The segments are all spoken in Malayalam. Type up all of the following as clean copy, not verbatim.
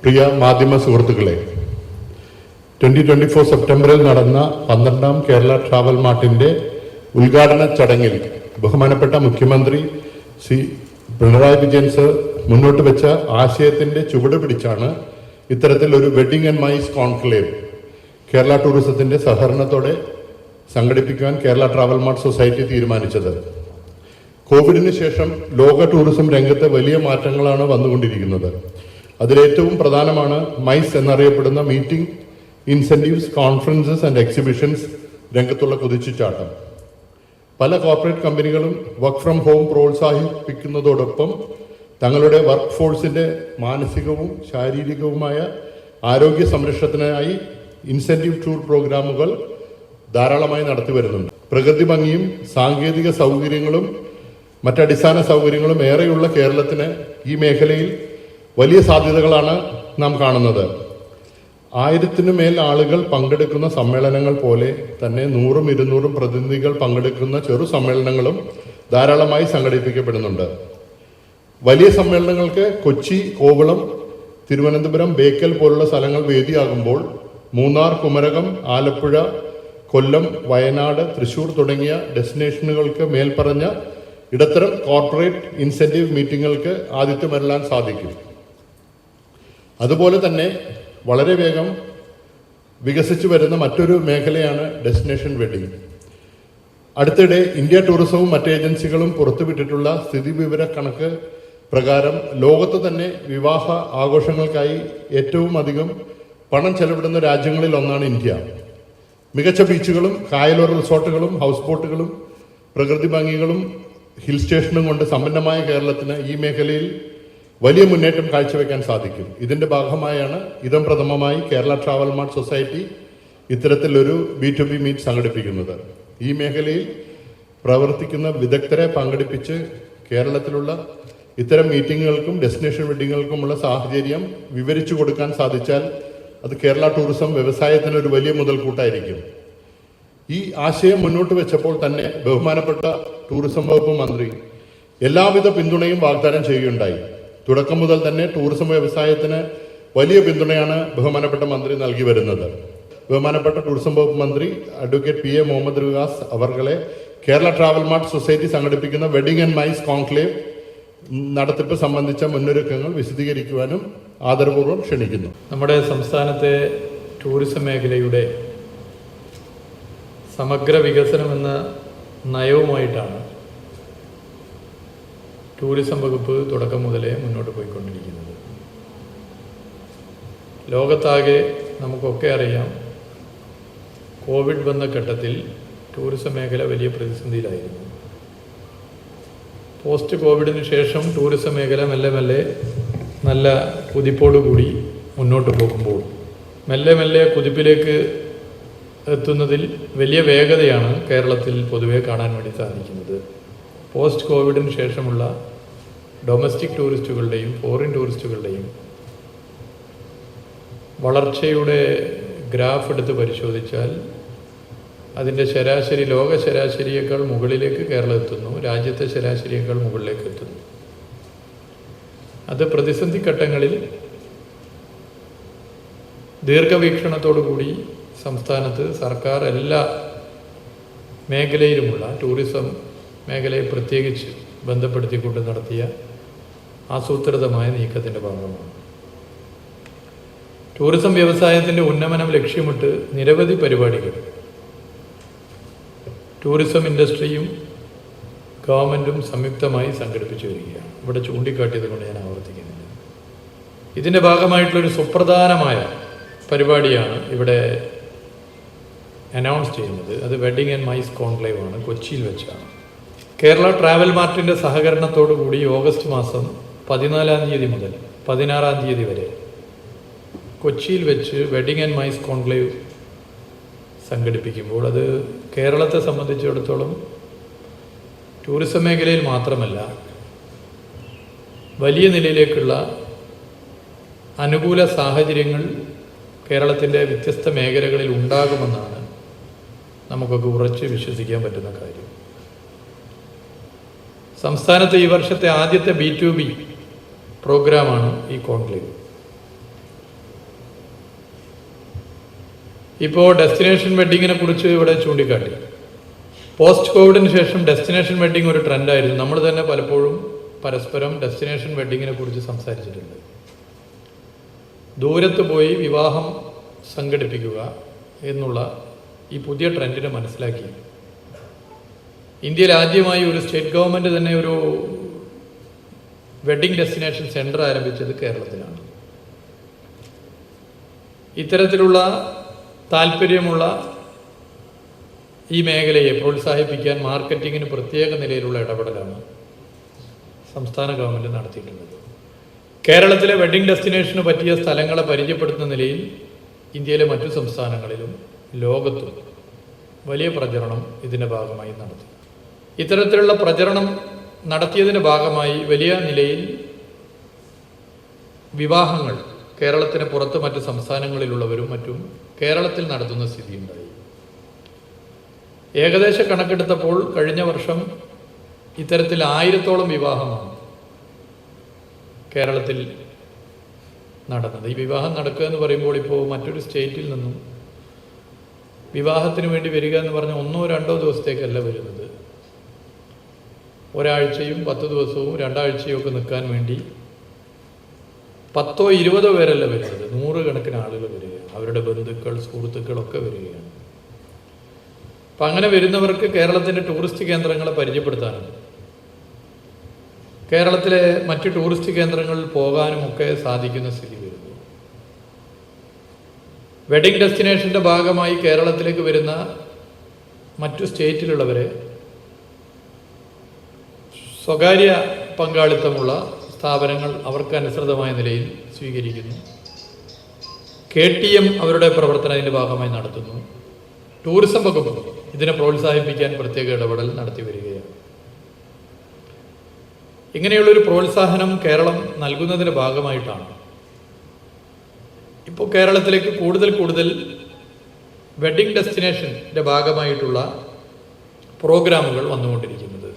പ്രിയ മാധ്യമ സുഹൃത്തുക്കളെ, 2024 സെപ്റ്റംബറിൽ നടന്ന 12ാം കേരള ട്രാവൽ മാർട്ടിന്റെ ഉദ്ഘാടന ചടങ്ങിൽ ബഹുമാനപ്പെട്ട മുഖ്യമന്ത്രി ശ്രീ പിണറായി വിജയൻ സർ മുന്നോട്ട് വെച്ച ആശയത്തിന്റെ ചുവട് പിടിച്ചാണ് ഇത്തരത്തിൽ ഒരു wedding and MICE conclave Kerala ടൂറിസത്തിന്റെ സഹകരണത്തോടെ സംഘടിപ്പിക്കുവാൻ കേരള ട്രാവൽ മാർട്ട് സൊസൈറ്റി തീരുമാനിച്ചത്. കോവിഡിന് ശേഷം ലോക ടൂറിസം രംഗത്ത് വലിയ മാറ്റങ്ങളാണ് വന്നുകൊണ്ടിരിക്കുന്നത്. അതിലേറ്റവും പ്രധാനമാണ് മൈസ് എന്നറിയപ്പെടുന്ന meeting, incentives, conferences and exhibitions രംഗത്തുള്ള കുതിച്ചുചാട്ടം. പല കോർപ്പറേറ്റ് കമ്പനികളും വർക്ക് ഫ്രം ഹോം പ്രോത്സാഹിപ്പിക്കുന്നതോടൊപ്പം തങ്ങളുടെ വർക്ക് ഫോഴ്സിന്റെ മാനസികവും ശാരീരികവുമായ ആരോഗ്യ സംരക്ഷണത്തിനായി ഇൻസെന്റീവ് ടൂർ പ്രോഗ്രാമുകൾ ധാരാളമായി നടത്തി വരുന്നുണ്ട്. പ്രകൃതി ഭംഗിയും സാങ്കേതിക സൗകര്യങ്ങളും മറ്റടിസ്ഥാന സൗകര്യങ്ങളും ഏറെയുള്ള കേരളത്തിന് ഈ മേഖലയിൽ വലിയ സാധ്യതകളാണ് നാം കാണുന്നത്. 1000-ന് മേൽ ആളുകൾ പങ്കെടുക്കുന്ന സമ്മേളനങ്ങൾ പോലെ തന്നെ 100-200 പ്രതിനിധികൾ പങ്കെടുക്കുന്ന ചെറു സമ്മേളനങ്ങളും ധാരാളമായി സംഘടിപ്പിക്കപ്പെടുന്നുണ്ട്. വലിയ സമ്മേളനങ്ങൾക്ക് കൊച്ചി, കോവളം, തിരുവനന്തപുരം, ബേക്കൽ പോലുള്ള സ്ഥലങ്ങൾ വേദിയാകുമ്പോൾ മൂന്നാർ, കുമരകം, ആലപ്പുഴ, കൊല്ലം, വയനാട്, തൃശൂർ തുടങ്ങിയ ഡെസ്റ്റിനേഷനുകൾക്ക് മേൽപ്പറഞ്ഞ ഇടത്തരം കോർപ്പറേറ്റ് ഇൻസെന്റീവ് മീറ്റിങ്ങുകൾക്ക് ആതിഥ്യമരുളാൻ സാധിക്കും. അതുപോലെ തന്നെ വളരെ വേഗം വികസിച്ചു വരുന്ന മറ്റൊരു മേഖലയാണ് ഡെസ്റ്റിനേഷൻ വെഡിങ്. അടുത്തിടെ ഇന്ത്യ ടൂറിസവും മറ്റ് ഏജൻസികളും പുറത്തുവിട്ടിട്ടുള്ള സ്ഥിതിവിവര കണക്ക് പ്രകാരം ലോകത്ത് തന്നെ വിവാഹ ആഘോഷങ്ങൾക്കായി ഏറ്റവും അധികം പണം ചെലവിടുന്ന രാജ്യങ്ങളിൽ ഒന്നാണ് ഇന്ത്യ. മികച്ച ബീച്ചുകളും കായലോര റിസോർട്ടുകളും ഹൗസ് ബോട്ടുകളും പ്രകൃതി ഭംഗികളും ഹിൽ സ്റ്റേഷനും കൊണ്ട് സമ്പന്നമായ കേരളത്തിന് ഈ മേഖലയിൽ വലിയ മുന്നേറ്റം കാഴ്ചവെക്കാൻ സാധിക്കും. ഇതിന്റെ ഭാഗമായാണ് ഇതം പ്രഥമമായി കേരള ട്രാവൽ മാർട്ട് സൊസൈറ്റി ഇത്തരത്തിലൊരു B2B മീറ്റ് സംഘടിപ്പിക്കുന്നത്. ഈ മേഖലയിൽ പ്രവർത്തിക്കുന്ന വിദഗ്ധരെ പങ്കെടുപ്പിച്ച് കേരളത്തിലുള്ള ഇത്തരം മീറ്റിങ്ങുകൾക്കും ഡെസ്റ്റിനേഷൻ വെഡിങ്ങുകൾക്കുമുള്ള സാഹചര്യം വിവരിച്ചു കൊടുക്കാൻ സാധിച്ചാൽ അത് കേരള ടൂറിസം വ്യവസായത്തിന് ഒരു വലിയ മുതൽക്കൂട്ടായിരിക്കും. ഈ ആശയം മുന്നോട്ട് വെച്ചപ്പോൾ തന്നെ ബഹുമാനപ്പെട്ട ടൂറിസം വകുപ്പ് മന്ത്രി എല്ലാവിധ പിന്തുണയും വാഗ്ദാനം ചെയ്യുകയുണ്ടായി. തുടക്കം മുതൽ തന്നെ ടൂറിസം വ്യവസായത്തിന് വലിയ പിന്തുണയാണ് ബഹുമാനപ്പെട്ട മന്ത്രി നൽകി വരുന്നത്. ബഹുമാനപ്പെട്ട ടൂറിസം വകുപ്പ് മന്ത്രി അഡ്വക്കേറ്റ് PA മുഹമ്മദ് റിയാസ് അവർകളെ കേരള ട്രാവൽ മാർട്ട് സൊസൈറ്റി സംഘടിപ്പിക്കുന്ന വെഡിങ് ആൻഡ് മൈസ് കോൺക്ലേവ് നടത്തിപ്പ് സംബന്ധിച്ച മുന്നൊരുക്കങ്ങൾ വിശദീകരിക്കുവാനും ആദരപൂർവ്വം ക്ഷണിക്കുന്നു. നമ്മുടെ സംസ്ഥാനത്തെ ടൂറിസം മേഖലയുടെ സമഗ്ര വികസനം എന്ന നയവുമായിട്ടാണ് ടൂറിസം വകുപ്പ് തുടക്കം മുതലേ മുന്നോട്ട് പോയിക്കൊണ്ടിരിക്കുന്നത്. ലോകത്താകെ നമുക്കൊക്കെ അറിയാം, കോവിഡ് വന്ന ഘട്ടത്തിൽ ടൂറിസം മേഖല വലിയ പ്രതിസന്ധിയിലായിരുന്നു. പോസ്റ്റ് കോവിഡിന് ശേഷം ടൂറിസം മേഖല മെല്ലെ മെല്ലെ നല്ല കുതിപ്പോടുകൂടി മുന്നോട്ട് പോകുമ്പോൾ മെല്ലെ മെല്ലെ കുതിപ്പിലേക്ക് എത്തുന്നതിൽ വലിയ വേഗതയാണ് കേരളത്തിൽ പൊതുവെ കാണാൻ വേണ്ടി സാധിക്കുന്നത്. പോസ്റ്റ് കോവിഡിന് ശേഷമുള്ള ഡൊമസ്റ്റിക് ടൂറിസ്റ്റുകളുടെയും ഫോറിൻ ടൂറിസ്റ്റുകളുടെയും വളർച്ചയുടെ ഗ്രാഫ് എടുത്ത് പരിശോധിച്ചാൽ അതിൻ്റെ ശരാശരി ലോക ശരാശരിയേക്കാൾ മുകളിലേക്ക് കേരളം എത്തുന്നു, രാജ്യത്തെ ശരാശരിയേക്കാൾ മുകളിലേക്ക് എത്തുന്നു. അത് പ്രതിസന്ധി ഘട്ടങ്ങളിൽ ദീർഘവീക്ഷണത്തോടു കൂടി സംസ്ഥാനത്ത് സർക്കാർ എല്ലാ മേഖലയിലുമുള്ള ടൂറിസം മേഖലയെ പ്രത്യേകിച്ച് ബന്ധപ്പെടുത്തിക്കൊണ്ട് നടത്തിയ ആസൂത്രിതമായ നീക്കത്തിൻ്റെ ഭാഗമാണ്. ടൂറിസം വ്യവസായത്തിൻ്റെ ഉന്നമനം ലക്ഷ്യമിട്ട് നിരവധി പരിപാടികൾ ടൂറിസം ഇൻഡസ്ട്രിയും ഗവൺമെൻറ്റും സംയുക്തമായി സംഘടിപ്പിച്ചു വരികയാണ്. ഇവിടെ ചൂണ്ടിക്കാട്ടിയത് കൊണ്ട് ഞാൻ ആവർത്തിക്കുന്നില്ല. ഇതിൻ്റെ ഭാഗമായിട്ടുള്ളൊരു സുപ്രധാനമായ പരിപാടിയാണ് ഇവിടെ അനൗൺസ് ചെയ്യുന്നത്. അത് വെഡിങ് ആൻഡ് മൈസ് കോൺക്ലേവ് ആണ്, കൊച്ചിയിൽ വെച്ചാണ്. കേരള ട്രാവൽ മാർട്ടിൻ്റെ സഹകരണത്തോടു കൂടി ഓഗസ്റ്റ് മാസം 14-ാം തീയതി മുതൽ 16-ാം തീയതി വരെ കൊച്ചിയിൽ വെച്ച് വെഡിങ് ആൻഡ് മൈസ് കോൺക്ലേവ് സംഘടിപ്പിക്കുമ്പോൾ അത് കേരളത്തെ സംബന്ധിച്ചിടത്തോളം ടൂറിസം മേഖലയിൽ മാത്രമല്ല വലിയ നിലയിലേക്കുള്ള അനുകൂല സാഹചര്യങ്ങൾ കേരളത്തിൻ്റെ വ്യത്യസ്ത മേഖലകളിൽ ഉണ്ടാകുമെന്നാണ് നമുക്കൊക്കെ ഉറച്ച് വിശ്വസിക്കാൻ പറ്റുന്ന കാര്യം. സംസ്ഥാനത്ത് ഈ വർഷത്തെ ആദ്യത്തെ B2B പ്രോഗ്രാമാണ് ഈ കോൺക്ലേവ്. ഇപ്പോൾ ഡെസ്റ്റിനേഷൻ വെഡ്ഡിങ്ങിനെ കുറിച്ച് ഇവിടെ ചൂണ്ടിക്കാട്ടി. പോസ്റ്റ് കോവിഡിന് ശേഷം ഡെസ്റ്റിനേഷൻ വെഡ്ഡിങ് ഒരു ട്രെൻഡായിരുന്നു. നമ്മൾ തന്നെ പലപ്പോഴും പരസ്പരം ഡെസ്റ്റിനേഷൻ വെഡ്ഡിങ്ങിനെ കുറിച്ച് സംസാരിച്ചിട്ടുണ്ട്. ദൂരത്ത് പോയി വിവാഹം സംഘടിപ്പിക്കുക എന്നുള്ള ഈ പുതിയ ട്രെൻഡിനെ മനസ്സിലാക്കി ഇന്ത്യയിൽ ആദ്യമായി ഒരു സ്റ്റേറ്റ് ഗവൺമെൻറ് തന്നെ ഒരു വെഡ്ഡിംഗ് ഡെസ്റ്റിനേഷൻ സെൻറ്റർ ആരംഭിച്ചത് കേരളത്തിലാണ്. ഇത്തരത്തിലുള്ള താല്പര്യമുള്ള ഈ മേഖലയെ പ്രോത്സാഹിപ്പിക്കാൻ മാർക്കറ്റിങ്ങിന് പ്രത്യേക നിലയിലുള്ള ഇടപെടലാണ് സംസ്ഥാന ഗവൺമെൻറ് നടത്തിയിട്ടുള്ളത്. കേരളത്തിലെ വെഡ്ഡിംഗ് ഡെസ്റ്റിനേഷന് പറ്റിയ സ്ഥലങ്ങളെ പരിചയപ്പെടുത്തുന്ന നിലയിൽ ഇന്ത്യയിലെ മറ്റു സംസ്ഥാനങ്ങളിലും ലോകത്തും വലിയ പ്രചരണം ഇതിൻ്റെ ഭാഗമായി നടത്തി. ഇത്തരത്തിലുള്ള പ്രചരണം നടത്തിയതിൻ്റെ ഭാഗമായി വലിയ നിലയിൽ വിവാഹങ്ങൾ കേരളത്തിന് പുറത്ത് മറ്റ് സംസ്ഥാനങ്ങളിലുള്ളവരും മറ്റും കേരളത്തിൽ നടത്തുന്ന സ്ഥിതിയുണ്ടായി. ഏകദേശ കണക്കെടുത്തപ്പോൾ കഴിഞ്ഞ വർഷം ഇത്തരത്തിൽ 1000-ഓളം വിവാഹമാണ് കേരളത്തിൽ നടന്നത്. ഈ വിവാഹം നടക്കുക എന്ന് പറയുമ്പോൾ ഇപ്പോൾ മറ്റൊരു സ്റ്റേറ്റിൽ നിന്നും വിവാഹത്തിന് വേണ്ടി വരിക എന്ന് പറഞ്ഞാൽ 1-2 ദിവസത്തേക്കല്ല വരുന്നത്. ഒരാഴ്ചയും 10 ദിവസവും 2 ആഴ്ചയും ഒക്കെ നിൽക്കാൻ വേണ്ടി 10-20 പേരല്ല വരുന്നത്, 100 കണക്കിന് ആളുകൾ വരികയാണ്. അവരുടെ ബന്ധുക്കൾ, സുഹൃത്തുക്കളൊക്കെ വരികയാണ്. അപ്പം അങ്ങനെ വരുന്നവർക്ക് കേരളത്തിൻ്റെ ടൂറിസ്റ്റ് കേന്ദ്രങ്ങളെ പരിചയപ്പെടുത്താനും കേരളത്തിലെ മറ്റ് ടൂറിസ്റ്റ് കേന്ദ്രങ്ങളിൽ പോകാനുമൊക്കെ സാധിക്കുന്ന സ്ഥിതി വരുന്നു. വെഡിങ് ഡെസ്റ്റിനേഷൻ്റെ ഭാഗമായി കേരളത്തിലേക്ക് വരുന്ന മറ്റു സ്റ്റേറ്റിലുള്ളവരെ സ്വകാര്യ പങ്കാളിത്തമുള്ള സ്ഥാപനങ്ങൾ അവർക്ക് അനുസൃതമായ നിലയിൽ സ്വീകരിക്കുന്നു. KTM അവരുടെ പ്രവർത്തനം അതിൻ്റെ ഭാഗമായി നടത്തുന്നു. ടൂറിസം വകുപ്പ് ഇതിനെ പ്രോത്സാഹിപ്പിക്കാൻ പ്രത്യേക ഇടപെടൽ നടത്തി വരികയാണ്. ഇങ്ങനെയുള്ളൊരു പ്രോത്സാഹനം കേരളം നൽകുന്നതിൻ്റെ ഭാഗമായിട്ടാണ് ഇപ്പോൾ കേരളത്തിലേക്ക് കൂടുതൽ വെഡ്ഡിംഗ് ഡെസ്റ്റിനേഷൻ്റെ ഭാഗമായിട്ടുള്ള പ്രോഗ്രാമുകൾ വന്നുകൊണ്ടിരിക്കുന്നത്.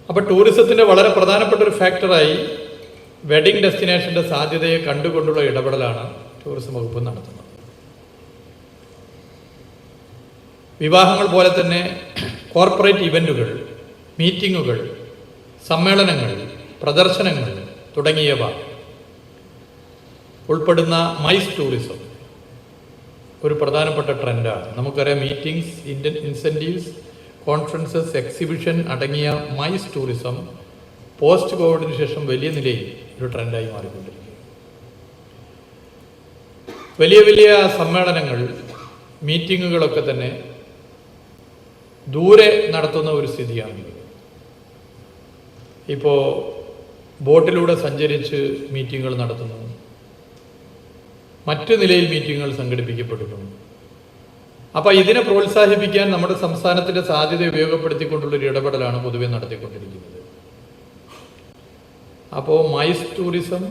അപ്പോൾ ടൂറിസത്തിൻ്റെ വളരെ പ്രധാനപ്പെട്ട ഒരു ഫാക്ടറായി വെഡ്ഡിംഗ് ഡെസ്റ്റിനേഷൻ്റെ സാധ്യതയെ കണ്ടുകൊണ്ടുള്ള ഇടപെടലാണ് ടൂറിസം വകുപ്പ് നടത്തുന്നത്. വിവാഹങ്ങൾ പോലെ തന്നെ കോർപ്പറേറ്റ് ഇവൻറ്റുകൾ, മീറ്റിങ്ങുകൾ, സമ്മേളനങ്ങൾ, പ്രദർശനങ്ങൾ തുടങ്ങിയവ ഉൾപ്പെടുന്ന മൈസ് ടൂറിസം ഒരു പ്രധാനപ്പെട്ട ട്രെൻഡാണ്. നമുക്കറിയാം, മീറ്റിംഗ്സ്, ഇൻസെൻറ്റീവ്സ്, കോൺഫറൻസസ്, എക്സിബിഷൻ അടങ്ങിയ മൈസ് ടൂറിസം പോസ്റ്റ് കോവിഡിന് ശേഷം വലിയ നിലയിൽ ഒരു ട്രെൻഡായി മാറിക്കൊണ്ടിരിക്കുന്നു. വലിയ സമ്മേളനങ്ങൾ, മീറ്റിങ്ങുകളൊക്കെ തന്നെ ദൂരെ നടത്തുന്ന ഒരു സ്ഥിതിയാണ്. ഇപ്പോൾ ബോട്ടിലൂടെ സഞ്ചരിച്ച് മീറ്റിങ്ങുകൾ നടത്തുന്നു, മറ്റു നിലയിൽ മീറ്റിങ്ങുകൾ സംഘടിപ്പിക്കപ്പെടുന്നു. അപ്പോൾ ഇതിനെ പ്രോത്സാഹിപ്പിക്കാൻ നമ്മുടെ സംസ്ഥാനത്തിൻ്റെ സാധ്യത ഉപയോഗപ്പെടുത്തിക്കൊണ്ടുള്ളൊരു ഇടപെടലാണ് പൊതുവെ നടത്തിക്കൊണ്ടിരിക്കുന്നത്. അപ്പോൾ മൈസ് ടൂറിസം,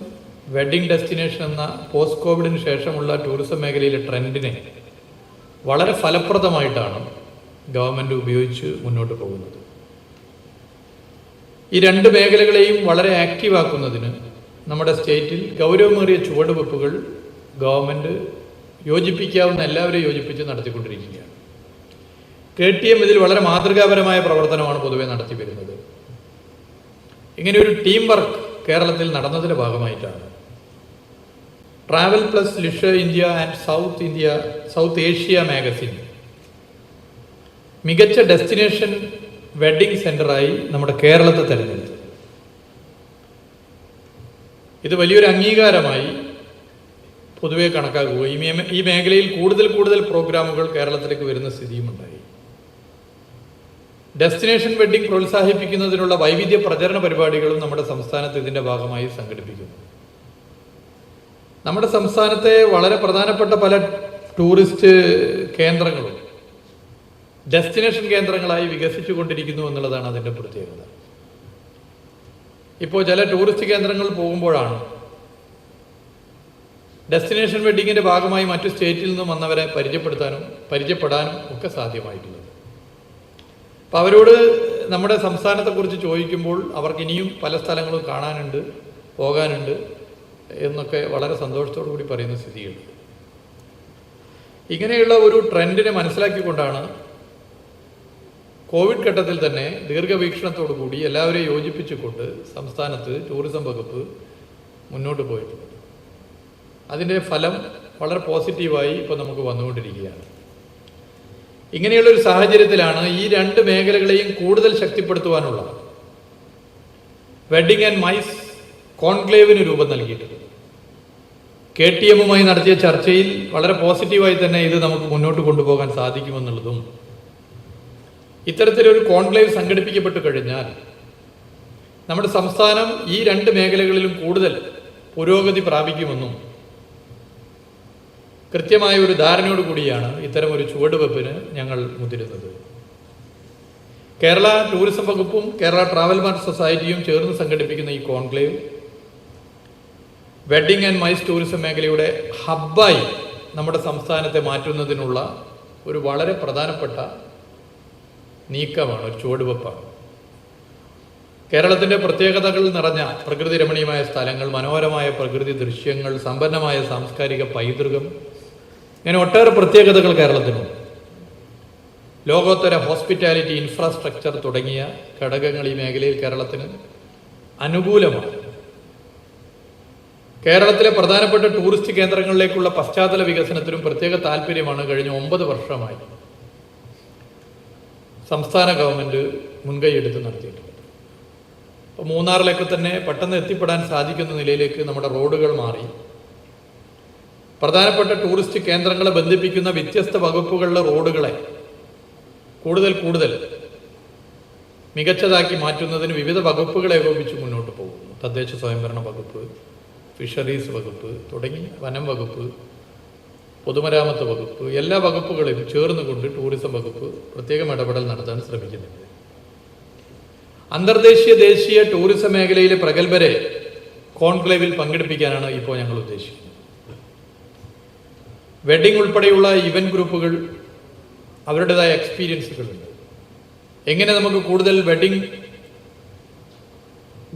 വെഡ്ഡിംഗ് ഡെസ്റ്റിനേഷൻ എന്ന പോസ്റ്റ് കോവിഡിന് ശേഷമുള്ള ടൂറിസം മേഖലയിലെ ട്രെൻഡിനെ വളരെ ഫലപ്രദമായിട്ടാണ് ഗവൺമെൻറ് ഉപയോഗിച്ച് മുന്നോട്ട് പോകുന്നത്. ഈ 2 മേഖലകളെയും വളരെ ആക്റ്റീവാക്കുന്നതിന് നമ്മുടെ സ്റ്റേറ്റിൽ ഗൗരവമേറിയ ചുവടുവെപ്പുകൾ ഗവൺമെൻറ് യോജിപ്പിക്കാവുന്ന എല്ലാവരെയും യോജിപ്പിച്ച് നടത്തിക്കൊണ്ടിരിക്കുകയാണ്. KTM ഇതിൽ വളരെ മാതൃകാപരമായ പ്രവർത്തനമാണ് പൊതുവെ നടത്തി വരുന്നത്. ഇങ്ങനെ ഒരു ടീം വർക്ക് കേരളത്തിൽ നടന്നതിൻ്റെ ഭാഗമായിട്ടാണ് travel plus leisure India and south Asia magazine മികച്ച ഡെസ്റ്റിനേഷൻ വെഡ്ഡിംഗ് സെൻ്ററായി നമ്മുടെ കേരളത്തെ തിരഞ്ഞെടുത്തു. ഇത് വലിയൊരു അംഗീകാരമായി പൊതുവെ കണക്കാക്കുക. ഈ മേഖലയിൽ കൂടുതൽ പ്രോഗ്രാമുകൾ കേരളത്തിലേക്ക് വരുന്ന സ്ഥിതിയുമുണ്ടായി. ഡെസ്റ്റിനേഷൻ വെഡ്ഡിംഗ് പ്രോത്സാഹിപ്പിക്കുന്നതിനുള്ള വൈവിധ്യ പ്രചരണ പരിപാടികളും നമ്മുടെ സംസ്ഥാനത്ത് ഇതിൻ്റെ ഭാഗമായി സംഘടിപ്പിക്കുന്നു. നമ്മുടെ സംസ്ഥാനത്തെ വളരെ പ്രധാനപ്പെട്ട പല ടൂറിസ്റ്റ് കേന്ദ്രങ്ങളും ഡെസ്റ്റിനേഷൻ കേന്ദ്രങ്ങളായി വികസിച്ചു കൊണ്ടിരിക്കുന്നു എന്നുള്ളതാണ് അതിൻ്റെ പ്രത്യേകത. ഇപ്പോൾ ചില ടൂറിസ്റ്റ് കേന്ദ്രങ്ങൾ പോകുമ്പോഴാണ് ഡെസ്റ്റിനേഷൻ വെഡ്ഡിങ്ങിൻ്റെ ഭാഗമായി മറ്റു സ്റ്റേറ്റിൽ നിന്നും വന്നവരെ പരിചയപ്പെടാനും ഒക്കെ സാധ്യമായിട്ടുള്ളത്. അപ്പോൾ അവരോട് നമ്മുടെ സംസ്ഥാനത്തെക്കുറിച്ച് ചോദിക്കുമ്പോൾ അവർക്ക് ഇനിയും പല സ്ഥലങ്ങളും കാണാനുണ്ട്, പോകാനുണ്ട് എന്നൊക്കെ വളരെ സന്തോഷത്തോടു കൂടി പറയുന്ന സ്ഥിതിയുണ്ട്. ഇങ്ങനെയുള്ള ഒരു ട്രെൻഡിനെ മനസ്സിലാക്കിക്കൊണ്ടാണ് കോവിഡ് ഘട്ടത്തിൽ തന്നെ ദീർഘവീക്ഷണത്തോടു കൂടി എല്ലാവരെയും യോജിപ്പിച്ചുകൊണ്ട് സംസ്ഥാനത്ത് ടൂറിസം വകുപ്പ് മുന്നോട്ട് പോയിട്ടുണ്ട്. അതിൻ്റെ ഫലം വളരെ പോസിറ്റീവായി ഇപ്പോൾ നമുക്ക് വന്നുകൊണ്ടിരിക്കുകയാണ്. ഇങ്ങനെയുള്ളൊരു സാഹചര്യത്തിലാണ് ഈ രണ്ട് മേഖലകളെയും കൂടുതൽ ശക്തിപ്പെടുത്തുവാനുള്ള വെഡ്ഡിംഗ് ആൻഡ് മൈസ് കോൺക്ലേവിന് രൂപം നൽകിയിട്ടുണ്ട്. KTM-മായി നടത്തിയ ചർച്ചയിൽ വളരെ പോസിറ്റീവായി തന്നെ ഇത് നമുക്ക് മുന്നോട്ട് കൊണ്ടുപോകാൻ സാധിക്കുമെന്നുള്ളതും, ഇത്തരത്തിലൊരു കോൺക്ലേവ് സംഘടിപ്പിക്കപ്പെട്ട് കഴിഞ്ഞാൽ നമ്മുടെ സംസ്ഥാനം ഈ രണ്ട് മേഖലകളിലും കൂടുതൽ പുരോഗതി പ്രാപിക്കുമെന്നും കൃത്യമായ ഒരു ധാരണയോട് കൂടിയാണ് ഇത്തരം ഒരു ചുവടുവെപ്പിന് ഞങ്ങൾ മുതിരുന്നത്. കേരള ടൂറിസം വകുപ്പും കേരള ട്രാവൽ മാർട്ട് സൊസൈറ്റിയും ചേർന്ന് സംഘടിപ്പിക്കുന്ന ഈ conclave wedding and mice tourism മേഖലയുടെ ഹബ്ബായി നമ്മുടെ സംസ്ഥാനത്തെ മാറ്റുന്നതിനുള്ള ഒരു വളരെ പ്രധാനപ്പെട്ട നീക്കമാണ്, ഒരു ചുവടുവെപ്പാണ്. കേരളത്തിൻ്റെ പ്രത്യേകതകൾ നിറഞ്ഞ പ്രകൃതി രമണീയമായ സ്ഥലങ്ങൾ, മനോഹരമായ പ്രകൃതി ദൃശ്യങ്ങൾ, സമ്പന്നമായ സാംസ്കാരിക പൈതൃകം, ഇങ്ങനെ ഒട്ടേറെ പ്രത്യേകതകൾ കേരളത്തിനുണ്ട്. ലോകോത്തര ഹോസ്പിറ്റാലിറ്റി ഇൻഫ്രാസ്ട്രക്ചർ തുടങ്ങിയ ഘടകങ്ങൾ ഈ മേഖലയിൽ കേരളത്തിന് അനുകൂലമാണ്. കേരളത്തിലെ പ്രധാനപ്പെട്ട ടൂറിസ്റ്റ് കേന്ദ്രങ്ങളിലേക്കുള്ള പശ്ചാത്തല വികസനത്തിനും പ്രത്യേക താല്പര്യമാണ് കഴിഞ്ഞ 9 വർഷമായി സംസ്ഥാന ഗവൺമെൻറ് മുൻകൈയെടുത്ത് നടത്തിയിട്ടുണ്ട്. അപ്പോൾ മൂന്നാറിലൊക്കെ തന്നെ പെട്ടെന്ന് എത്തിപ്പെടാൻ സാധിക്കുന്ന നിലയിലേക്ക് നമ്മുടെ റോഡുകൾ മാറി. പ്രധാനപ്പെട്ട ടൂറിസ്റ്റ് കേന്ദ്രങ്ങളെ ബന്ധിപ്പിക്കുന്ന വ്യത്യസ്ത വകുപ്പുകളിലെ റോഡുകളെ കൂടുതൽ മികച്ചതാക്കി മാറ്റുന്നതിന് വിവിധ വകുപ്പുകളെ ഏകോപിച്ച് മുന്നോട്ട് പോകുന്നു. തദ്ദേശ സ്വയംഭരണ വകുപ്പ്, ഫിഷറീസ് വകുപ്പ് തുടങ്ങി വനം വകുപ്പ്, പൊതുമരാമത്ത് വകുപ്പ്, എല്ലാ വകുപ്പുകളെയും ചേർന്നുകൊണ്ട് ടൂറിസം വകുപ്പ് പ്രത്യേകം ഇടപെടൽ നടത്താൻ ശ്രമിക്കുന്നുണ്ട്. അന്തർദേശീയ ദേശീയ ടൂറിസം മേഖലയിലെ പ്രഗത്ഭരെ കോൺക്ലേവിൽ പങ്കെടുപ്പിക്കാനാണ് ഇപ്പോൾ ഞങ്ങൾ ഉദ്ദേശിക്കുന്നത്. വെഡ്ഡിംഗ് ഉൾപ്പെടെയുള്ള ഇവന്റ് ഗ്രൂപ്പുകൾ അവരുടേതായ എക്സ്പീരിയൻസുകളുണ്ട്. എങ്ങനെ നമുക്ക് കൂടുതൽ വെഡ്ഡിംഗ്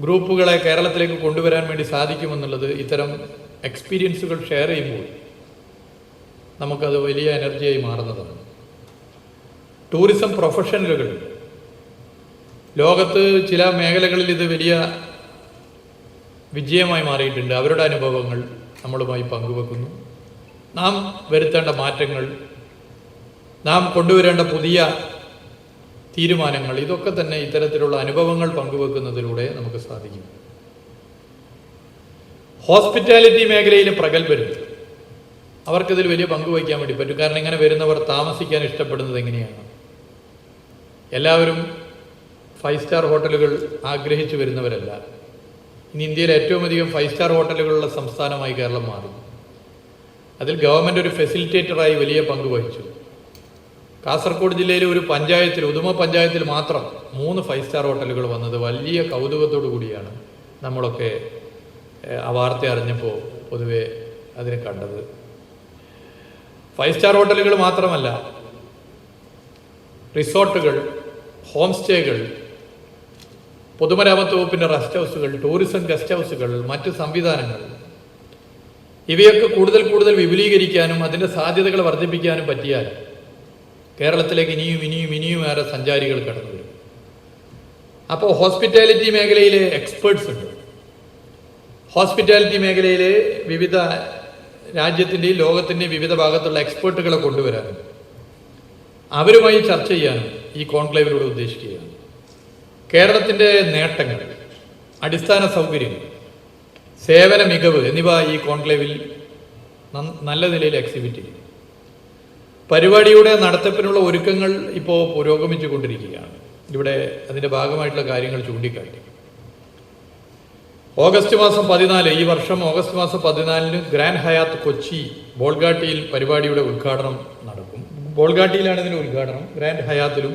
ഗ്രൂപ്പുകളെ കേരളത്തിലേക്ക് കൊണ്ടുവരാൻ വേണ്ടി സാധിക്കുമെന്നുള്ളത് ഇത്തരം എക്സ്പീരിയൻസുകൾ ഷെയർ ചെയ്യുമ്പോൾ നമുക്കത് വലിയ എനർജിയായി മാറുന്നതാണ്. ടൂറിസം പ്രൊഫഷണലുകൾ ലോകത്ത് ചില മേഖലകളിൽ ഇത് വലിയ വിജയമായി മാറിയിട്ടുണ്ട്. അവരുടെ അനുഭവങ്ങൾ നമ്മളുമായി പങ്കുവെക്കുന്നു. നാം വരുത്തേണ്ട മാറ്റങ്ങൾ, നാം കൊണ്ടുവരേണ്ട പുതിയ തീരുമാനങ്ങൾ, ഇതൊക്കെ തന്നെ ഇത്തരത്തിലുള്ള അനുഭവങ്ങൾ പങ്കുവെക്കുന്നതിലൂടെ നമുക്ക് സാധിക്കും. ഹോസ്പിറ്റാലിറ്റി മേഖലയിലെ പ്രഗത്ഭരും അവർക്കിതിൽ വലിയ പങ്കുവയ്ക്കാൻ വേണ്ടി പറ്റും. കാരണം ഇങ്ങനെ വരുന്നവർ താമസിക്കാൻ ഇഷ്ടപ്പെടുന്നത് എങ്ങനെയാണ്? എല്ലാവരും 5 സ്റ്റാർ ഹോട്ടലുകൾ ആഗ്രഹിച്ചു വരുന്നവരല്ല. ഇനി ഇന്ത്യയിൽ ഏറ്റവും അധികം 5 സ്റ്റാർ ഹോട്ടലുകളുള്ള സംസ്ഥാനമായി കേരളം മാറി. അതിൽ ഗവൺമെൻറ് ഒരു ഫെസിലിറ്റേറ്ററായി വലിയ പങ്ക് വഹിച്ചു. കാസർഗോഡ് ജില്ലയിലെ ഒരു പഞ്ചായത്തിൽ, ഉദുമ പഞ്ചായത്തിൽ മാത്രം 3 5 സ്റ്റാർ ഹോട്ടലുകൾ വന്നത് വലിയ കൗതുകത്തോടു കൂടിയാണ് നമ്മളൊക്കെ ആ വാർത്ത അറിഞ്ഞപ്പോൾ പൊതുവെ അതിനെ കണ്ടത്. 5 സ്റ്റാർ ഹോട്ടലുകൾ മാത്രമല്ല, റിസോർട്ടുകൾ, ഹോം സ്റ്റേകൾ, പൊതുമരാമത്ത് വകുപ്പിൻ്റെ റെസ്റ്റ് ഹൗസുകൾ, ടൂറിസം ഗസ്റ്റ് ഹൗസുകൾ, മറ്റ് സംവിധാനങ്ങൾ, ഇവയൊക്കെ കൂടുതൽ വിപുലീകരിക്കാനും അതിൻ്റെ സാധ്യതകൾ വർദ്ധിപ്പിക്കാനും പറ്റിയാൽ കേരളത്തിലേക്ക് ഇനിയും ഏറെ സഞ്ചാരികൾ കടന്നു വരും. അപ്പോൾ ഹോസ്പിറ്റാലിറ്റി മേഖലയിലെ എക്സ്പേർട്സ് ഉണ്ട്. ഹോസ്പിറ്റാലിറ്റി മേഖലയിലെ വിവിധ രാജ്യത്തിൻ്റെയും ലോകത്തിൻ്റെയും വിവിധ ഭാഗത്തുള്ള എക്സ്പേർട്ടുകളെ കൊണ്ടുവരാനും അവരുമായി ചർച്ച ചെയ്യാനും ഈ കോൺക്ലേവിലൂടെ ഉദ്ദേശിക്കുകയാണ്. കേരളത്തിൻ്റെ നേട്ടങ്ങൾ, അടിസ്ഥാന സൗകര്യങ്ങൾ, സേവന മികവ് എന്നിവ ഈ കോൺക്ലേവിൽ നല്ല നിലയിൽ എക്സിബിറ്റ് ചെയ്യും. പരിപാടിയുടെ നടത്തിപ്പിനുള്ള ഒരുക്കങ്ങൾ ഇപ്പോൾ പുരോഗമിച്ചു കൊണ്ടിരിക്കുകയാണ്. ഇവിടെ അതിൻ്റെ ഭാഗമായിട്ടുള്ള കാര്യങ്ങൾ ചൂണ്ടിക്കാട്ടി. ഓഗസ്റ്റ് മാസം 14, ഈ വർഷം ഓഗസ്റ്റ് മാസം 14 ഗ്രാൻഡ് ഹയാത്ത് കൊച്ചി ബോൾഗാട്ടിയിൽ പരിപാടിയുടെ ഉദ്ഘാടനം നടക്കും. ബോൾഗാട്ടിയിലാണ് ഇതിൻ്റെ ഉദ്ഘാടനം. ഗ്രാൻഡ് ഹയാത്തിലും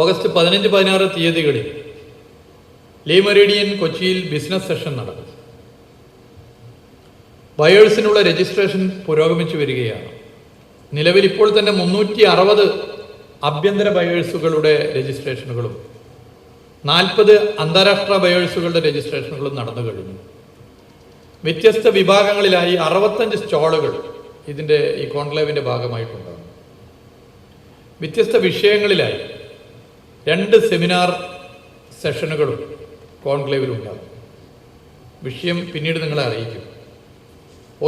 ഓഗസ്റ്റ് 15, 16 തീയതികളിൽ ലീ മെറിഡിയൻ കൊച്ചിയിൽ ബിസിനസ് സെഷൻ നടക്കും. ബയേഴ്സിനുള്ള രജിസ്ട്രേഷൻ പുരോഗമിച്ചു വരികയാണ്. നിലവിൽ ഇപ്പോൾ തന്നെ 360 ആഭ്യന്തര ബയേഴ്സുകളുടെ രജിസ്ട്രേഷനുകളും 40 അന്താരാഷ്ട്ര ബയേഴ്സുകളുടെ രജിസ്ട്രേഷനുകളും നടന്നു കഴിഞ്ഞു. വ്യത്യസ്ത വിഭാഗങ്ങളിലായി 65 സ്റ്റാളുകൾ ഇതിൻ്റെ ഈ കോൺക്ലേവിൻ്റെ ഭാഗമായിട്ടുണ്ടാകും. വ്യത്യസ്ത വിഷയങ്ങളിലായി 2 സെമിനാർ സെഷനുകളും കോൺക്ലേവിലുണ്ടാകും. വിഷയം പിന്നീട് നിങ്ങളെ അറിയിക്കും.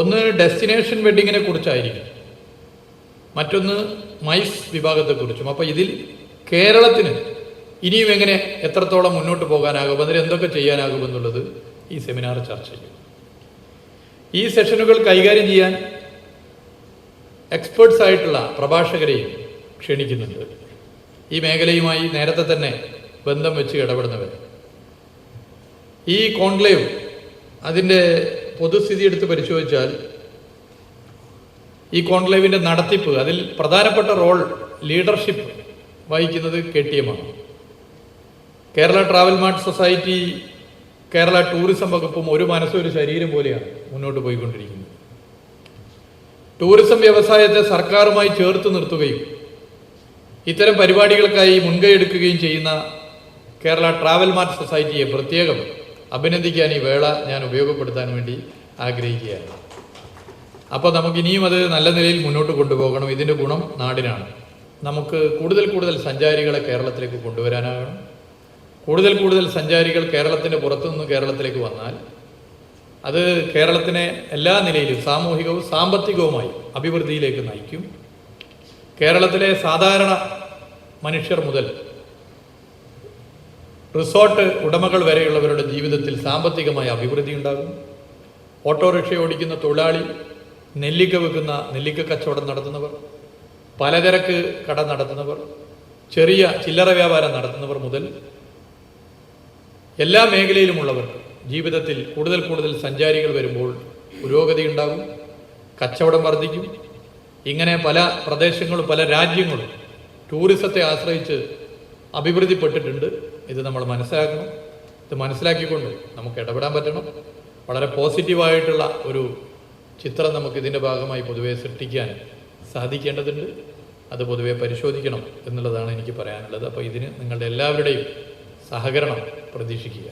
ഒന്ന് ഡെസ്റ്റിനേഷൻ വെഡ്ഡിങ്ങിനെ കുറിച്ചായിരിക്കും, മറ്റൊന്ന് മൈസ് വിഭാഗത്തെക്കുറിച്ചും. അപ്പോൾ ഇതിൽ കേരളത്തിന് ഇനിയും എങ്ങനെ എത്രത്തോളം മുന്നോട്ട് പോകാനാകും, അതിന് എന്തൊക്കെ ചെയ്യാനാകുമെന്നുള്ളത് ഈ സെമിനാർ ചർച്ച ചെയ്യും. ഈ സെഷനുകൾ കൈകാര്യം ചെയ്യാൻ എക്സ്പേർട്സ് ആയിട്ടുള്ള പ്രഭാഷകരെയും ക്ഷണിക്കുന്നുണ്ട്. ഈ മേഖലയുമായി നേരത്തെ തന്നെ ബന്ധം വെച്ച് ഇടപെടുന്നവർ. ഈ കോൺക്ലേവ് അതിൻ്റെ പൊതുസ്ഥിതി എടുത്ത് പരിശോധിച്ചാൽ ഈ കോൺക്ലേവിൻ്റെ നടത്തിപ്പ്, അതിൽ പ്രധാനപ്പെട്ട റോൾ ലീഡർഷിപ്പ് വഹിക്കുന്നത് KTM ആണ്. Kerala travel mart society, Kerala tourism വകുപ്പും ഒരു മനസ്സൊരു ശരീരം പോലെയാണ് മുന്നോട്ട് പോയിക്കൊണ്ടിരിക്കുന്നത്. ടൂറിസം വ്യവസായത്തെ സർക്കാരുമായി ചേർത്ത് നിർത്തുകയും ഇത്തരം പരിപാടികൾക്കായി മുൻകൈ എടുക്കുകയും ചെയ്യുന്ന കേരള ട്രാവൽ മാർട്ട് സൊസൈറ്റിയെ പ്രത്യേകം അഭിനന്ദിക്കാൻ ഈ വേള ഞാൻ ഉപയോഗപ്പെടുത്താൻ വേണ്ടി ആഗ്രഹിക്കുകയാണ്. അപ്പോൾ നമുക്കിനിയും അത് നല്ല നിലയിൽ മുന്നോട്ട് കൊണ്ടുപോകണം. ഇതിൻ്റെ ഗുണം നാടിനാണ്. നമുക്ക് കൂടുതൽ സഞ്ചാരികളെ കേരളത്തിലേക്ക് കൊണ്ടുവരാനാകണം. കൂടുതൽ സഞ്ചാരികൾ കേരളത്തിൻ്റെ പുറത്തുനിന്ന് കേരളത്തിലേക്ക് വന്നാൽ അത് കേരളത്തിനെ എല്ലാ നിലയിലും സാമൂഹികവും സാമ്പത്തികവുമായി അഭിവൃദ്ധിയിലേക്ക് നയിക്കും. കേരളത്തിലെ സാധാരണ മനുഷ്യർ മുതൽ റിസോർട്ട് ഉടമകൾ വരെയുള്ളവരുടെ ജീവിതത്തിൽ സാമ്പത്തികമായ അഭിവൃദ്ധി ഉണ്ടാകും. ഓട്ടോറിക്ഷ ഓടിക്കുന്ന തൊഴിലാളി, നെല്ലിക്ക വിൽക്കുന്ന നെല്ലിക്ക കച്ചവടം നടത്തുന്നവർ, പലചരക്ക് കട നടത്തുന്നവർ, ചെറിയ ചില്ലറ വ്യാപാരം നടത്തുന്നവർ മുതൽ എല്ലാ മേഖലയിലുമുള്ളവർക്ക് ജീവിതത്തിൽ കൂടുതൽ സഞ്ചാരികൾ വരുമ്പോൾ പുരോഗതി ഉണ്ടാകും, കച്ചവടം വർദ്ധിക്കും. ഇങ്ങനെ പല പ്രദേശങ്ങളും പല രാജ്യങ്ങളും ടൂറിസത്തെ ആശ്രയിച്ച് അഭിവൃദ്ധിപ്പെട്ടിട്ടുണ്ട്. ഇത് നമ്മൾ മനസ്സിലാക്കണം. ഇത് മനസ്സിലാക്കിക്കൊണ്ട് നമുക്ക് ഇടപെടാൻ പറ്റണം. വളരെ പോസിറ്റീവായിട്ടുള്ള ഒരു ചിത്രം നമുക്ക് ഇതിൻ്റെ ഭാഗമായി പൊതുവെ സൃഷ്ടിക്കാൻ സാധിക്കേണ്ടതുണ്ട്. അത് പൊതുവെ പരിശോധിക്കണം എന്നുള്ളതാണ് എനിക്ക് പറയാനുള്ളത്. അപ്പോൾ ഇതിന് നിങ്ങളുടെ എല്ലാവരുടെയും സഹകരണം പ്രതീക്ഷിക്കുക.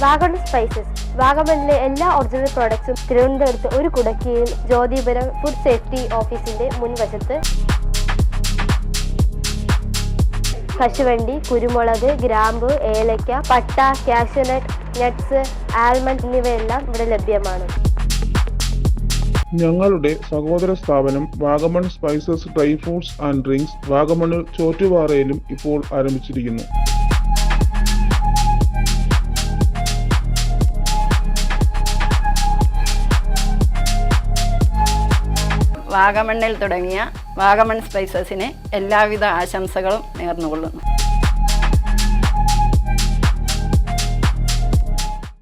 വാഗമൺ സ്പൈസസ്, വാഗമണിലെ എല്ലാ ഒറിജിനൽ പ്രോഡക്ട്സും തിരുവനന്തപുരത്ത് ഒരു കുടക്കീഴിൽ ജ്യോതിപുരം ഫുഡ് സേഫ്റ്റി ഓഫീസിന്റെ മുൻവശത്ത്. കശുവണ്ടി, കുരുമുളക്, ഗ്രാമ്പു, ഏലക്ക, പട്ട, കാഷ്യൂനട്ട്, നട്ട്സ്, ആൽമണ്ട് എന്നിവയെല്ലാം ഇവിടെ ലഭ്യമാണ്. ഞങ്ങളുടെ സഹോദര സ്ഥാപനം Vagamon spices dry fruits and drinks വാഗമണിൽ ചോറ്റുപാറയിലും ഇപ്പോൾ ആരംഭിച്ചിരിക്കുന്നു. വാഗമണ്ണിൽ തുടങ്ങിയ വാഗമൺ സ്പൈസസിന് എല്ലാവിധ ആശംസകളും നേർന്നുകൊള്ളുന്നു.